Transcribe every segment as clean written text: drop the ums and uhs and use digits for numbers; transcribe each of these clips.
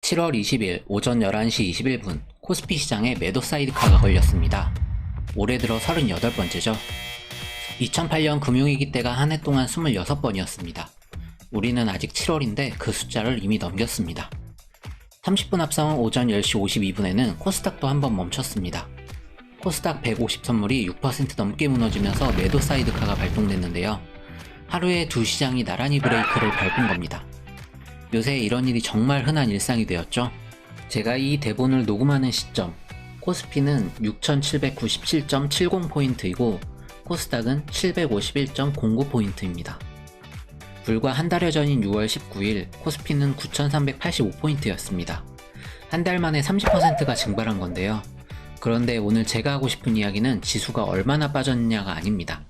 7월 20일 오전 11시 21분 코스피 시장에 매도 사이드카가 걸렸습니다. 올해 들어 38번째죠. 2008년 금융위기 때가 한 해 동안 26번이었습니다. 우리는 아직 7월인데 그 숫자를 이미 넘겼습니다. 30분 앞선 오전 10시 52분에는 코스닥도 한번 멈췄습니다. 코스닥 150 선물이 6% 넘게 무너지면서 매도 사이드카가 발동됐는데요. 하루에 두 시장이 나란히 브레이크를 밟은 겁니다. 요새 이런 일이 정말 흔한 일상이 되었죠. 제가 이 대본을 녹음하는 시점, 코스피는 6797.70포인트이고 코스닥은 751.09포인트입니다. 불과 한 달여 전인 6월 19일 코스피는 9385포인트였습니다. 한 달 만에 30%가 증발한 건데요. 그런데 오늘 제가 하고 싶은 이야기는 지수가 얼마나 빠졌느냐가 아닙니다.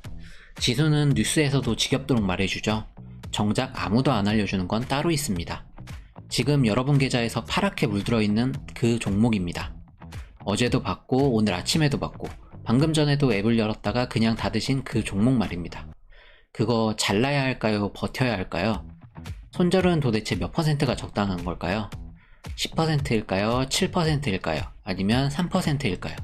지수는 뉴스에서도 지겹도록 말해주죠. 정작 아무도 안 알려주는 건 따로 있습니다. 지금 여러분 계좌에서 파랗게 물들어 있는 그 종목입니다. 어제도 봤고 오늘 아침에도 봤고 방금 전에도 앱을 열었다가 그냥 닫으신 그 종목 말입니다. 그거 잘라야 할까요? 버텨야 할까요? 손절은 도대체 몇 퍼센트가 적당한 걸까요? 10%일까요? 7%일까요? 아니면 3%일까요?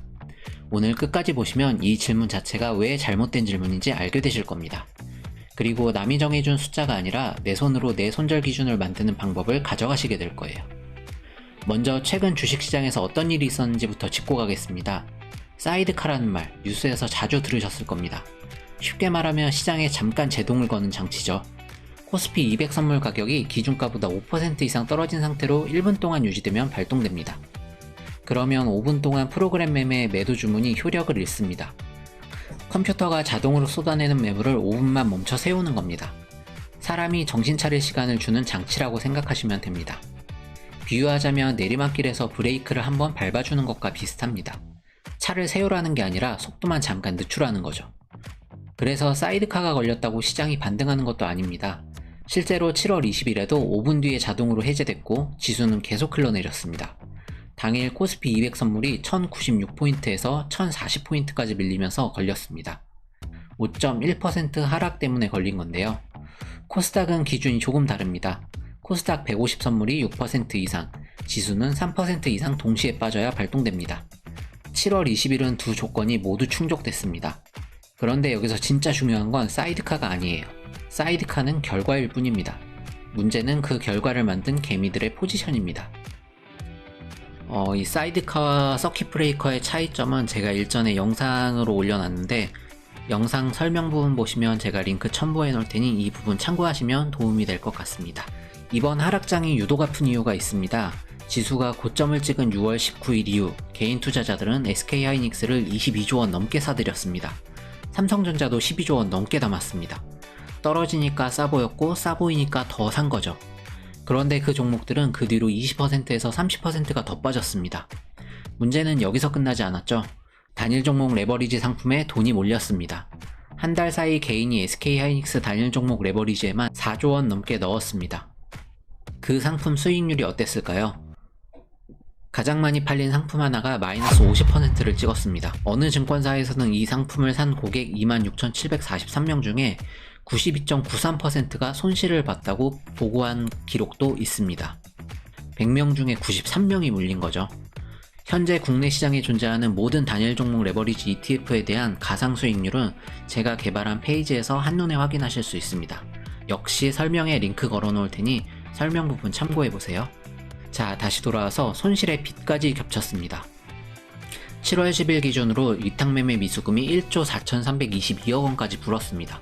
오늘 끝까지 보시면 이 질문 자체가 왜 잘못된 질문인지 알게 되실 겁니다. 그리고 남이 정해준 숫자가 아니라 내 손으로 내 손절 기준을 만드는 방법을 가져가시게 될 거예요. 먼저 최근 주식시장에서 어떤 일이 있었는지부터 짚고 가겠습니다. 사이드카라는 말 뉴스에서 자주 들으셨을 겁니다. 쉽게 말하면 시장에 잠깐 제동을 거는 장치죠. 코스피 200 선물 가격이 기준가보다 5% 이상 떨어진 상태로 1분 동안 유지되면 발동됩니다. 그러면 5분 동안 프로그램 매매의 매도 주문이 효력을 잃습니다. 컴퓨터가 자동으로 쏟아내는 매물을 5분만 멈춰 세우는 겁니다. 사람이 정신 차릴 시간을 주는 장치라고 생각하시면 됩니다. 비유하자면 내리막길에서 브레이크를 한번 밟아주는 것과 비슷합니다. 차를 세우라는 게 아니라 속도만 잠깐 늦추라는 거죠. 그래서 사이드카가 걸렸다고 시장이 반등하는 것도 아닙니다. 실제로 7월 20일에도 5분 뒤에 자동으로 해제됐고 지수는 계속 흘러내렸습니다. 당일 코스피 200 선물이 1096포인트에서 1040포인트까지 밀리면서 걸렸습니다. 5.1% 하락 때문에 걸린 건데요. 코스닥은 기준이 조금 다릅니다. 코스닥 150 선물이 6% 이상, 지수는 3% 이상 동시에 빠져야 발동됩니다. 7월 20일은 두 조건이 모두 충족됐습니다. 그런데 여기서 진짜 중요한 건 사이드카가 아니에요. 사이드카는 결과일 뿐입니다. 문제는 그 결과를 만든 개미들의 포지션입니다. 이 사이드카와 서킷 브레이커의 차이점은 제가 일전에 영상으로 올려놨는데 영상 설명 부분 보시면 제가 링크 첨부해 놓을 테니 이 부분 참고하시면 도움이 될 것 같습니다. 이번 하락장이 유독 아픈 이유가 있습니다. 지수가 고점을 찍은 6월 19일 이후 개인 투자자들은 SK하이닉스를 22조 원 넘게 사들였습니다. 삼성전자도 12조 원 넘게 담았습니다. 떨어지니까 싸 보였고 싸 보이니까 더 산 거죠. 그런데 그 종목들은 그 뒤로 20%에서 30%가 더 빠졌습니다. 문제는 여기서 끝나지 않았죠. 단일 종목 레버리지 상품에 돈이 몰렸습니다. 한 달 사이 개인이 SK하이닉스 단일 종목 레버리지에만 4조 원 넘게 넣었습니다. 그 상품 수익률이 어땠을까요? 가장 많이 팔린 상품 하나가 마이너스 50%를 찍었습니다. 어느 증권사에서는 이 상품을 산 고객 26,743명 중에 92.93%가 손실을 봤다고 보고한 기록도 있습니다. 100명 중에 93명이 물린 거죠. 현재 국내 시장에 존재하는 모든 단일 종목 레버리지 ETF에 대한 가상 수익률은 제가 개발한 페이지에서 한눈에 확인하실 수 있습니다. 역시 설명에 링크 걸어 놓을 테니 설명 부분 참고해보세요. 자, 다시 돌아와서 손실의 빚까지 겹쳤습니다. 7월 10일 기준으로 위탁매매 미수금이 1조 4,322억 원까지 불었습니다.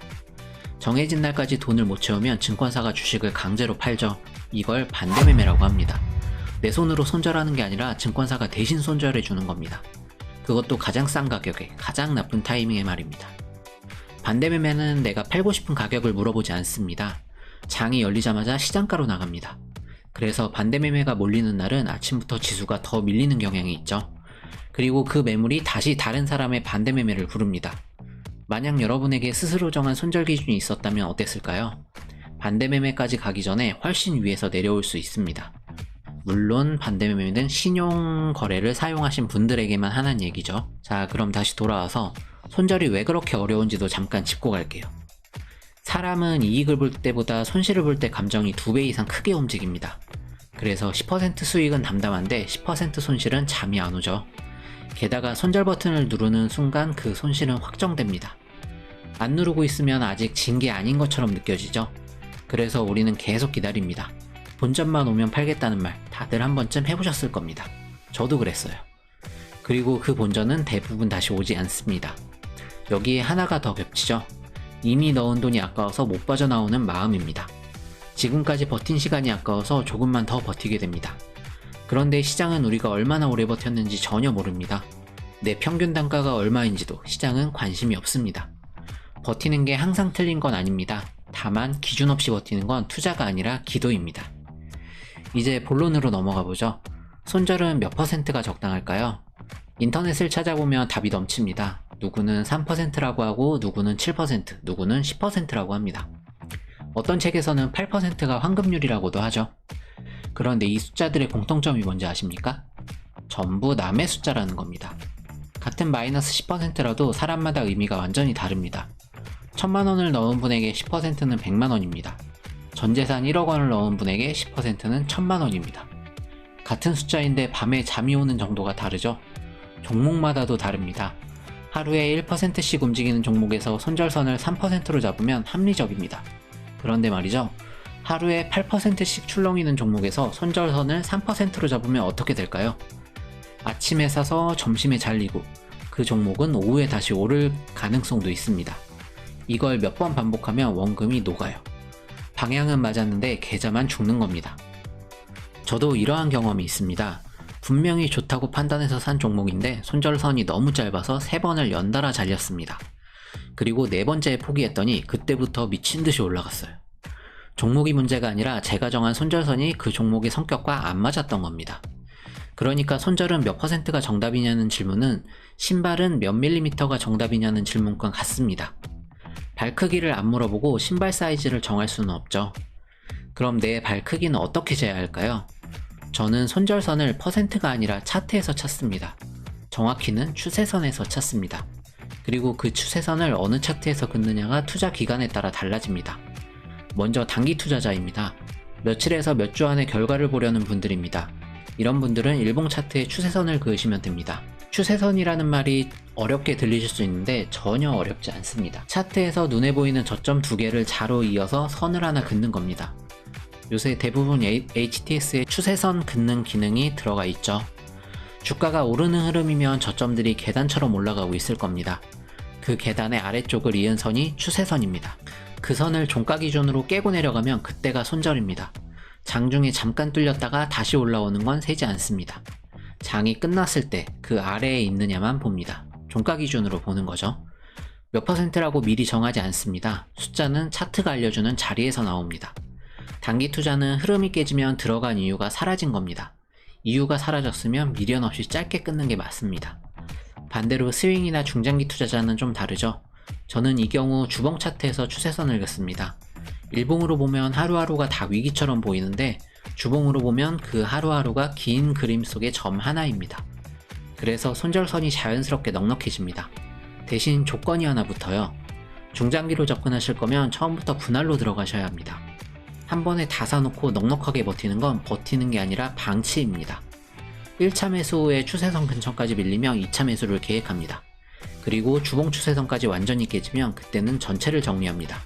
정해진 날까지 돈을 못 채우면 증권사가 주식을 강제로 팔죠. 이걸 반대매매라고 합니다. 내 손으로 손절하는 게 아니라 증권사가 대신 손절해 주는 겁니다. 그것도 가장 싼 가격에 가장 나쁜 타이밍에 말입니다. 반대매매는 내가 팔고 싶은 가격을 물어보지 않습니다. 장이 열리자마자 시장가로 나갑니다. 그래서 반대매매가 몰리는 날은 아침부터 지수가 더 밀리는 경향이 있죠. 그리고 그 매물이 다시 다른 사람의 반대매매를 부릅니다. 만약 여러분에게 스스로 정한 손절 기준이 있었다면 어땠을까요? 반대매매까지 가기 전에 훨씬 위에서 내려올 수 있습니다. 물론 반대매매는 신용거래를 사용하신 분들에게만 하는 얘기죠. 자, 그럼 다시 돌아와서 손절이 왜 그렇게 어려운지도 잠깐 짚고 갈게요. 사람은 이익을 볼 때보다 손실을 볼 때 감정이 2배 이상 크게 움직입니다. 그래서 10% 수익은 담담한데 10% 손실은 잠이 안 오죠. 게다가 손절 버튼을 누르는 순간 그 손실은 확정됩니다. 안 누르고 있으면 아직 진 게 아닌 것처럼 느껴지죠. 그래서 우리는 계속 기다립니다. 본전만 오면 팔겠다는 말 다들 한 번쯤 해보셨을 겁니다. 저도 그랬어요. 그리고 그 본전은 대부분 다시 오지 않습니다. 여기에 하나가 더 겹치죠. 이미 넣은 돈이 아까워서 못 빠져나오는 마음입니다. 지금까지 버틴 시간이 아까워서 조금만 더 버티게 됩니다. 그런데 시장은 우리가 얼마나 오래 버텼는지 전혀 모릅니다. 내 평균 단가가 얼마인지도 시장은 관심이 없습니다. 버티는 게 항상 틀린 건 아닙니다. 다만 기준 없이 버티는 건 투자가 아니라 기도입니다. 이제 본론으로 넘어가 보죠. 손절은 몇 %가 적당할까요? 인터넷을 찾아보면 답이 넘칩니다. 누구는 3%라고 하고 누구는 7%, 누구는 10%라고 합니다. 어떤 책에서는 8%가 황금률이라고도 하죠. 그런데 이 숫자들의 공통점이 뭔지 아십니까? 전부 남의 숫자라는 겁니다. 같은 마이너스 10%라도 사람마다 의미가 완전히 다릅니다. 1000만원을 넣은 분에게 10%는 100만원입니다. 전재산 1억 원을 넣은 분에게 10%는 1000만원입니다. 같은 숫자인데 밤에 잠이 오는 정도가 다르죠? 종목마다도 다릅니다. 하루에 1%씩 움직이는 종목에서 손절선을 3%로 잡으면 합리적입니다. 그런데 말이죠. 하루에 8%씩 출렁이는 종목에서 손절선을 3%로 잡으면 어떻게 될까요? 아침에 사서 점심에 잘리고 그 종목은 오후에 다시 오를 가능성도 있습니다. 이걸 몇 번 반복하면 원금이 녹아요. 방향은 맞았는데 계좌만 죽는 겁니다. 저도 이러한 경험이 있습니다. 분명히 좋다고 판단해서 산 종목인데 손절선이 너무 짧아서 3번을 연달아 잘렸습니다. 그리고 4번째에 포기했더니 그때부터 미친듯이 올라갔어요. 종목이 문제가 아니라 제가 정한 손절선이 그 종목의 성격과 안 맞았던 겁니다. 그러니까 손절은 몇 %가 정답이냐는 질문은 신발은 몇 밀리미터가 정답이냐는 질문과 같습니다. 발 크기를 안 물어보고 신발 사이즈를 정할 수는 없죠. 그럼 내 발 크기는 어떻게 재야 할까요? 저는 손절선을 %가 아니라 차트에서 찾습니다. 정확히는 추세선에서 찾습니다. 그리고 그 추세선을 어느 차트에서 긋느냐가 투자 기간에 따라 달라집니다. 먼저 단기 투자자입니다. 며칠에서 몇 주 안에 결과를 보려는 분들입니다. 이런 분들은 일봉 차트에 추세선을 그으시면 됩니다. 추세선이라는 말이 어렵게 들리실 수 있는데 전혀 어렵지 않습니다. 차트에서 눈에 보이는 저점 2개를 자로 이어서 선을 하나 긋는 겁니다. 요새 대부분 HTS에 추세선 긋는 기능이 들어가 있죠. 주가가 오르는 흐름이면 저점들이 계단처럼 올라가고 있을 겁니다. 그 계단의 아래쪽을 이은 선이 추세선입니다. 그 선을 종가 기준으로 깨고 내려가면 그때가 손절입니다. 장중에 잠깐 뚫렸다가 다시 올라오는 건 세지 않습니다. 장이 끝났을 때 그 아래에 있느냐만 봅니다. 종가 기준으로 보는 거죠. 몇 %라고 미리 정하지 않습니다. 숫자는 차트가 알려주는 자리에서 나옵니다. 단기 투자는 흐름이 깨지면 들어간 이유가 사라진 겁니다. 이유가 사라졌으면 미련 없이 짧게 끊는 게 맞습니다. 반대로 스윙이나 중장기 투자자는 좀 다르죠. 저는 이 경우 주봉 차트에서 추세선을 긋습니다. 일봉으로 보면 하루하루가 다 위기처럼 보이는데 주봉으로 보면 그 하루하루가 긴 그림 속의 점 하나입니다. 그래서 손절선이 자연스럽게 넉넉해집니다. 대신 조건이 하나 붙어요. 중장기로 접근하실 거면 처음부터 분할로 들어가셔야 합니다. 한 번에 다 사놓고 넉넉하게 버티는 건 버티는 게 아니라 방치입니다. 1차 매수 후에 추세선 근처까지 밀리면 2차 매수를 계획합니다. 그리고 주봉 추세선까지 완전히 깨지면 그때는 전체를 정리합니다.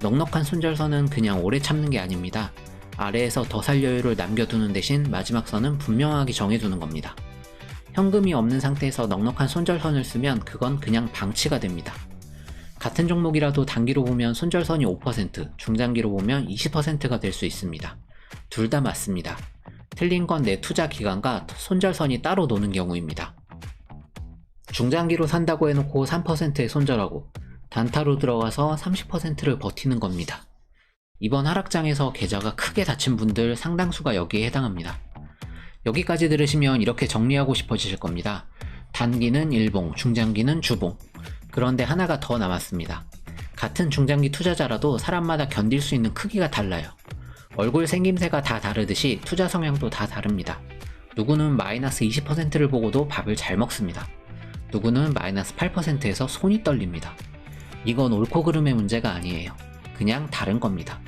넉넉한 손절선은 그냥 오래 참는 게 아닙니다. 아래에서 더 살 여유를 남겨두는 대신 마지막 선은 분명하게 정해두는 겁니다. 현금이 없는 상태에서 넉넉한 손절선을 쓰면 그건 그냥 방치가 됩니다. 같은 종목이라도 단기로 보면 손절선이 5%, 중장기로 보면 20%가 될 수 있습니다. 둘 다 맞습니다. 틀린 건 내 투자 기간과 손절선이 따로 노는 경우입니다. 중장기로 산다고 해놓고 3%에 손절하고 단타로 들어가서 30%를 버티는 겁니다. 이번 하락장에서 계좌가 크게 다친 분들 상당수가 여기에 해당합니다. 여기까지 들으시면 이렇게 정리하고 싶어지실 겁니다. 단기는 일봉, 중장기는 주봉. 그런데 하나가 더 남았습니다. 같은 중장기 투자자라도 사람마다 견딜 수 있는 크기가 달라요. 얼굴 생김새가 다 다르듯이 투자 성향도 다 다릅니다. 누구는 마이너스 20%를 보고도 밥을 잘 먹습니다. 누구는 마이너스 8%에서 손이 떨립니다. 이건 옳고 그름의 문제가 아니에요. 그냥 다른 겁니다.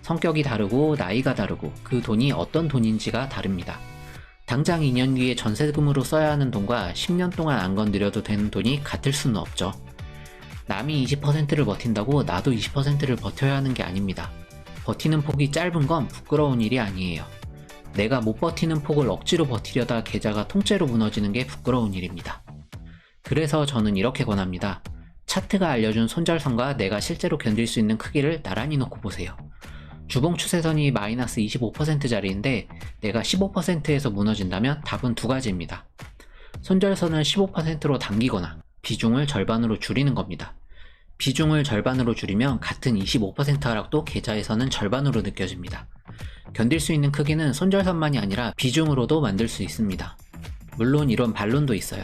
성격이 다르고 나이가 다르고 그 돈이 어떤 돈인지가 다릅니다. 당장 2년 뒤에 전세금으로 써야 하는 돈과 10년 동안 안 건드려도 되는 돈이 같을 수는 없죠. 남이 20%를 버틴다고 나도 20%를 버텨야 하는 게 아닙니다. 버티는 폭이 짧은 건 부끄러운 일이 아니에요. 내가 못 버티는 폭을 억지로 버티려다 계좌가 통째로 무너지는 게 부끄러운 일입니다. 그래서 저는 이렇게 권합니다. 차트가 알려준 손절선과 내가 실제로 견딜 수 있는 크기를 나란히 놓고 보세요. 주봉 추세선이 마이너스 25%짜리인데 내가 15%에서 무너진다면 답은 두 가지입니다. 손절선을 15%로 당기거나 비중을 절반으로 줄이는 겁니다. 비중을 절반으로 줄이면 같은 25% 하락도 계좌에서는 절반으로 느껴집니다. 견딜 수 있는 크기는 손절선만이 아니라 비중으로도 만들 수 있습니다. 물론 이런 반론도 있어요.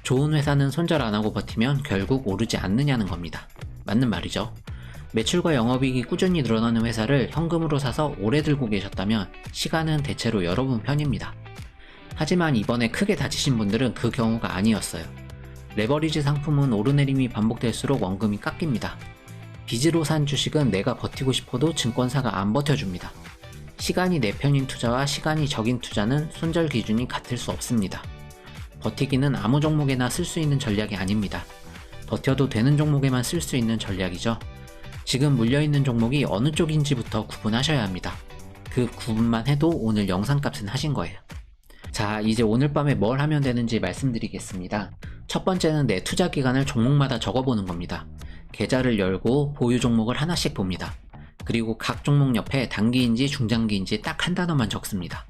좋은 회사는 손절 안 하고 버티면 결국 오르지 않느냐는 겁니다. 맞는 말이죠. 매출과 영업이익이 꾸준히 늘어나는 회사를 현금으로 사서 오래 들고 계셨다면 시간은 대체로 여러분 편입니다. 하지만 이번에 크게 다치신 분들은 그 경우가 아니었어요. 레버리지 상품은 오르내림이 반복될수록 원금이 깎입니다. 빚으로 산 주식은 내가 버티고 싶어도 증권사가 안 버텨줍니다. 시간이 내 편인 투자와 시간이 적인 투자는 손절 기준이 같을 수 없습니다. 버티기는 아무 종목에나 쓸 수 있는 전략이 아닙니다. 버텨도 되는 종목에만 쓸 수 있는 전략이죠. 지금 물려있는 종목이 어느 쪽인지부터 구분하셔야 합니다. 그 구분만 해도 오늘 영상값은 하신 거예요. 자, 이제 오늘 밤에 뭘 하면 되는지 말씀드리겠습니다. 첫 번째는 내 투자 기간을 종목마다 적어보는 겁니다. 계좌를 열고 보유 종목을 하나씩 봅니다. 그리고 각 종목 옆에 단기인지 중장기인지 딱 한 단어만 적습니다.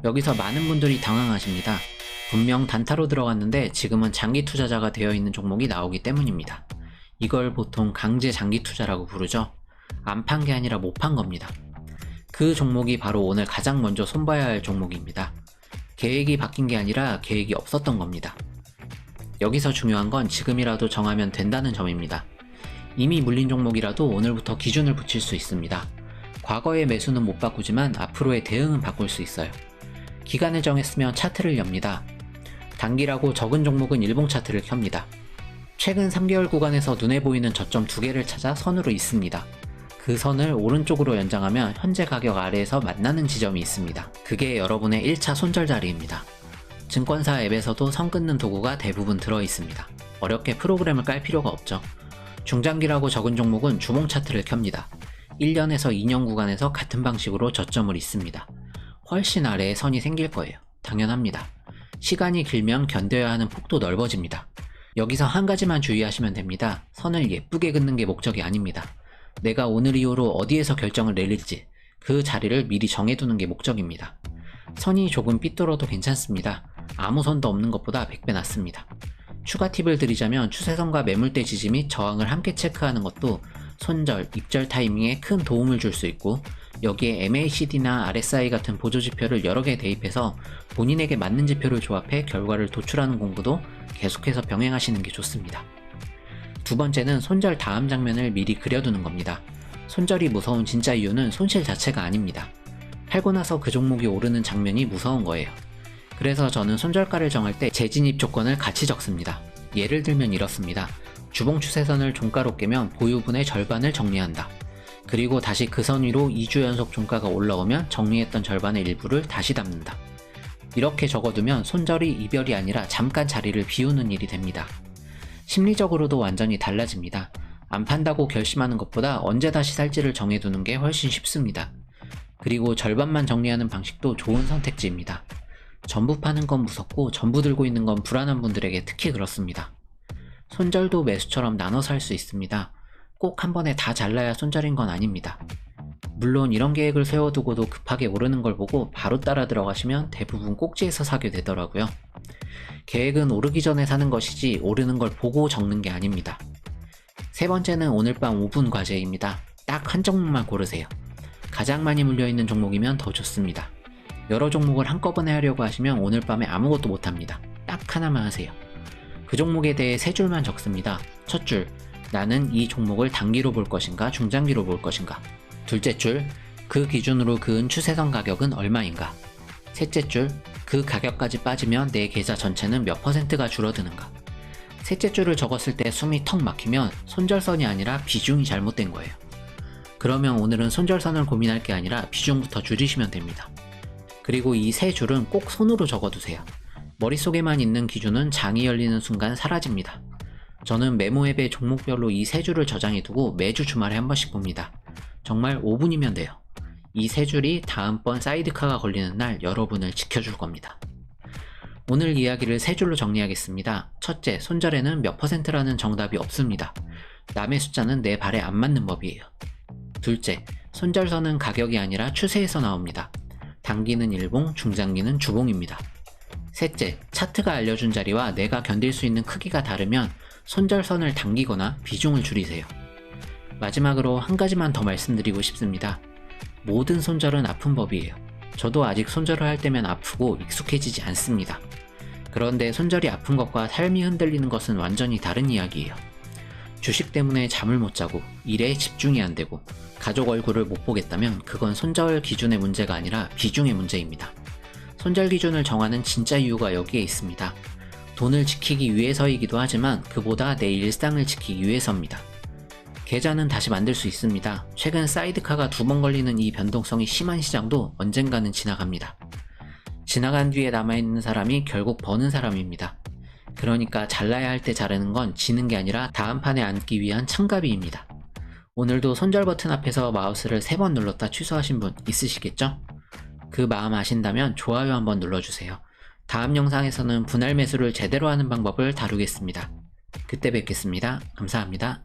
여기서 많은 분들이 당황하십니다. 분명 단타로 들어갔는데 지금은 장기 투자자가 되어 있는 종목이 나오기 때문입니다. 이걸 보통 강제 장기 투자라고 부르죠. 안 판 게 아니라 못 판 겁니다. 그 종목이 바로 오늘 가장 먼저 손봐야 할 종목입니다. 계획이 바뀐 게 아니라 계획이 없었던 겁니다. 여기서 중요한 건 지금이라도 정하면 된다는 점입니다. 이미 물린 종목이라도 오늘부터 기준을 붙일 수 있습니다. 과거의 매수는 못 바꾸지만 앞으로의 대응은 바꿀 수 있어요. 기간을 정했으면 차트를 엽니다. 단기라고 적은 종목은 일봉 차트를 켭니다. 최근 3개월 구간에서 눈에 보이는 저점 2개를 찾아 선으로 잇습니다. 그 선을 오른쪽으로 연장하면 현재 가격 아래에서 만나는 지점이 있습니다. 그게 여러분의 1차 손절 자리입니다. 증권사 앱에서도 선 끊는 도구가 대부분 들어있습니다. 어렵게 프로그램을 깔 필요가 없죠. 중장기라고 적은 종목은 주봉 차트를 켭니다. 1년에서 2년 구간에서 같은 방식으로 저점을 잇습니다. 훨씬 아래에 선이 생길 거예요. 당연합니다. 시간이 길면 견뎌야 하는 폭도 넓어집니다. 여기서 한 가지만 주의하시면 됩니다. 선을 예쁘게 긋는 게 목적이 아닙니다. 내가 오늘 이후로 어디에서 결정을 내릴지 그 자리를 미리 정해두는 게 목적입니다. 선이 조금 삐뚤어도 괜찮습니다. 아무 선도 없는 것보다 100배 낫습니다. 추가 팁을 드리자면 추세선과 매물대 지지 및 저항을 함께 체크하는 것도 손절, 입절 타이밍에 큰 도움을 줄 수 있고 여기에 MACD나 RSI 같은 보조지표를 여러 개 대입해서 본인에게 맞는 지표를 조합해 결과를 도출하는 공부도 계속해서 병행하시는 게 좋습니다. 두 번째는 손절 다음 장면을 미리 그려두는 겁니다. 손절이 무서운 진짜 이유는 손실 자체가 아닙니다. 팔고 나서 그 종목이 오르는 장면이 무서운 거예요. 그래서 저는 손절가를 정할 때 재진입 조건을 같이 적습니다. 예를 들면 이렇습니다. 주봉 추세선을 종가로 깨면 보유분의 절반을 정리한다. 그리고 다시 그 선 위로 2주 연속 종가가 올라오면 정리했던 절반의 일부를 다시 담는다. 이렇게 적어두면 손절이 이별이 아니라 잠깐 자리를 비우는 일이 됩니다. 심리적으로도 완전히 달라집니다. 안 판다고 결심하는 것보다 언제 다시 살지를 정해두는 게 훨씬 쉽습니다. 그리고 절반만 정리하는 방식도 좋은 선택지입니다. 전부 파는 건 무섭고 전부 들고 있는 건 불안한 분들에게 특히 그렇습니다. 손절도 매수처럼 나눠서 할 수 있습니다. 꼭 한 번에 다 잘라야 손절인 건 아닙니다. 물론 이런 계획을 세워두고도 급하게 오르는 걸 보고 바로 따라 들어가시면 대부분 꼭지에서 사게 되더라고요. 계획은 오르기 전에 사는 것이지 오르는 걸 보고 적는 게 아닙니다. 세 번째는 오늘 밤 5분 과제입니다. 딱 한 종목만 고르세요. 가장 많이 물려있는 종목이면 더 좋습니다. 여러 종목을 한꺼번에 하려고 하시면 오늘 밤에 아무것도 못합니다. 딱 하나만 하세요. 그 종목에 대해 세 줄만 적습니다. 첫 줄, 나는 이 종목을 단기로 볼 것인가 중장기로 볼 것인가. 둘째 줄, 그 기준으로 그은 추세선 가격은 얼마인가. 셋째 줄, 그 가격까지 빠지면 내 계좌 전체는 몇 %가 줄어드는가. 셋째 줄을 적었을 때 숨이 턱 막히면 손절선이 아니라 비중이 잘못된 거예요. 그러면 오늘은 손절선을 고민할 게 아니라 비중부터 줄이시면 됩니다. 그리고 이 세 줄은 꼭 손으로 적어두세요. 머릿속에만 있는 기준은 장이 열리는 순간 사라집니다. 저는 메모 앱에 종목별로 이 세 줄을 저장해두고 매주 주말에 한 번씩 봅니다. 정말 5분이면 돼요. 이 세 줄이 다음번 사이드카가 걸리는 날 여러분을 지켜줄 겁니다. 오늘 이야기를 세 줄로 정리하겠습니다. 첫째, 손절에는 몇 %라는 정답이 없습니다. 남의 숫자는 내 발에 안 맞는 법이에요. 둘째, 손절선은 가격이 아니라 추세에서 나옵니다. 단기는 일봉, 중장기는 주봉입니다. 셋째, 차트가 알려준 자리와 내가 견딜 수 있는 크기가 다르면 손절선을 당기거나 비중을 줄이세요. 마지막으로 한 가지만 더 말씀드리고 싶습니다. 모든 손절은 아픈 법이에요. 저도 아직 손절을 할 때면 아프고 익숙해지지 않습니다. 그런데 손절이 아픈 것과 삶이 흔들리는 것은 완전히 다른 이야기예요. 주식 때문에 잠을 못 자고 일에 집중이 안 되고 가족 얼굴을 못 보겠다면 그건 손절 기준의 문제가 아니라 비중의 문제입니다. 손절 기준을 정하는 진짜 이유가 여기에 있습니다. 돈을 지키기 위해서이기도 하지만 그보다 내 일상을 지키기 위해서입니다. 계좌는 다시 만들 수 있습니다. 최근 사이드카가 2번 걸리는 이 변동성이 심한 시장도 언젠가는 지나갑니다. 지나간 뒤에 남아있는 사람이 결국 버는 사람입니다. 그러니까 잘라야 할 때 자르는 건 지는 게 아니라 다음 판에 앉기 위한 참가비입니다. 오늘도 손절 버튼 앞에서 마우스를 3번 눌렀다 취소하신 분 있으시겠죠? 그 마음 아신다면 좋아요 한번 눌러주세요. 다음 영상에서는 분할 매수를 제대로 하는 방법을 다루겠습니다. 그때 뵙겠습니다. 감사합니다.